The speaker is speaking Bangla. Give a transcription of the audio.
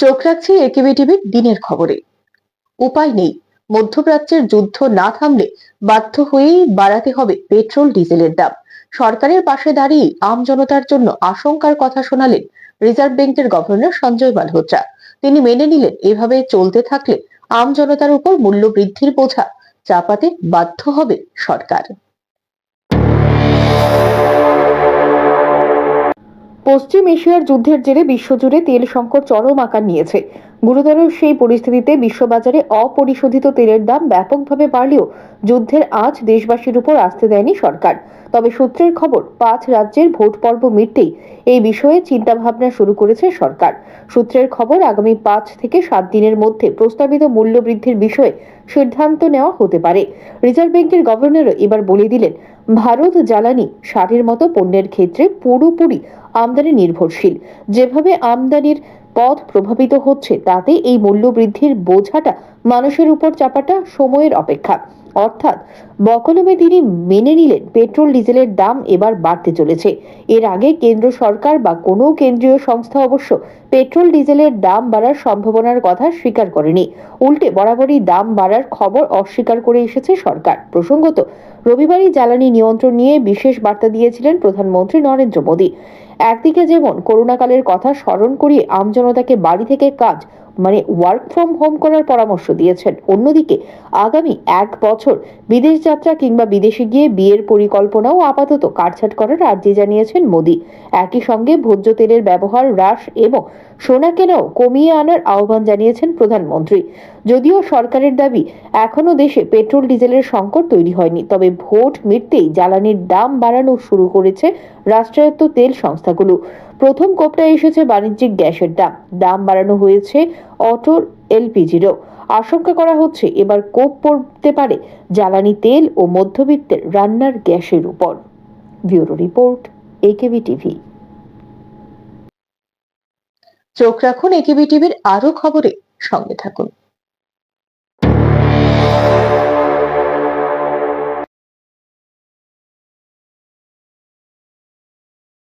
চোখ রাখছি একেবি টিভির দিনের খবরে। উপায় নেই, মধ্যপ্রাচ্যের যুদ্ধ না থামলে বাধ্য হয়েই বাড়াতে হবে পেট্রোল ডিজেলের দাম। সরকারের পাশে দাঁড়িয়ে আম জনতার জন্য আশঙ্কার কথা শোনালেন রিজার্ভ ব্যাংকের গভর্নর সঞ্জয় মালহোত্রা। তিনি মেনে নিলেন এভাবে চলতে থাকলে আম জনতার উপর মূল্য বৃদ্ধির বোঝা চাপাতে বাধ্য হবে সরকার। পশ্চিম এশিয়ার যুদ্ধের জেরে বিশ্বজুড়ে তেল সংকট চরম আকার নিয়েছে। গুরুতর সেই পরিস্থিতিতে বিশ্ববাজারে অপরিশোধিত তেলের দাম ব্যাপকভাবে বাড়লেও যুদ্ধের আঁচ দেশবাসীর উপর আসতে দেয়নি সরকার। তবে সূত্রের খবর, 5 রাজ্যের ভোট পর্ব মিটতেই এই বিষয়ে চিন্তাভাবনা শুরু করেছে সরকার। সূত্রের খবর, আগামী 5 থেকে 7 দিনের মধ্যে প্রস্তাবিত মূল্য বৃদ্ধির বিষয়ে সিদ্ধান্ত নেওয়া হতে পারে। রিজার্ভ ব্যাংকের গভর্নরও এবার বলে দিলেন, ভারত জ্বালানি সারের মতো পণ্যের ক্ষেত্রে পুরোপুরি আমদানি নির্ভরশীল। যেভাবে আমদানির পথ প্রভাবিত হচ্ছে, তাতে এই মূল্য বৃদ্ধির বোঝাটা মানুষের উপর চাপাটা সময়ের অপেক্ষা। অর্থাৎ বকলমে তিনি মেনে নিলেন পেট্রোল ডিজেলের দাম এবার বাড়তে চলেছে। এর আগে কেন্দ্র সরকার বা কোনো কেন্দ্রীয় সংস্থা অবশ্য পেট্রোল ডিজেলের দাম বাড়ার সম্ভাবনার কথা স্বীকার করেনি। উল্টে বরাবরই দাম বাড়ার খবর অস্বীকার করে এসেছে সরকার। প্রসঙ্গত, রবিবারই জ্বালানি নিয়ন্ত্রণ নিয়ে বিশেষ বার্তা দিয়েছিলেন প্রধানমন্ত্রী নরেন্দ্র মোদী। একদিকে যেমন করোনাকালের কথা স্মরণ করিয়ে আমজনতাকে বাড়ি থেকে কাজ ওয়ার্ক ফ্রম হোম করার পরামর্শ দিয়েছেন, অন্যদিকে আগামী 1 বছর বিদেশ যাত্রা কিংবা বিদেশে গিয়ে বিয়ের পরিকল্পনাও আপাতত কাটছাট করার আর্জি জানিয়েছেন মোদী। একই সঙ্গে ভোজ্য তেলের ব্যবহার হ্রাস এবং সোনা কেনাও কমিয়ে আনার আহ্বান জানিয়েছেন প্রধানমন্ত্রী। যদিও সরকারের দাবি, এখনো দেশে পেট্রোল ডিজেলের সংকট তৈরি হয়নি, তবে ভোট মিটতেই জ্বালানির দাম বাড়ানো শুরু করেছে রাষ্ট্রায়ত্ত তেল সংস্থাগুলো। প্রথম কোপটা এসেছে বাণিজ্যিক গ্যাসের দাম বাড়ানো হয়েছে অটো এলপিজিরও। আশঙ্কা করা হচ্ছে এবার কোপ পড়তে পারে জ্বালানি তেল ও মধ্যবিত্তের রান্নার গ্যাসের উপর। Bureau report, AKB TV. চোখ রাখুন একেবি টিভির আরো খবরে, সঙ্গে থাকুন।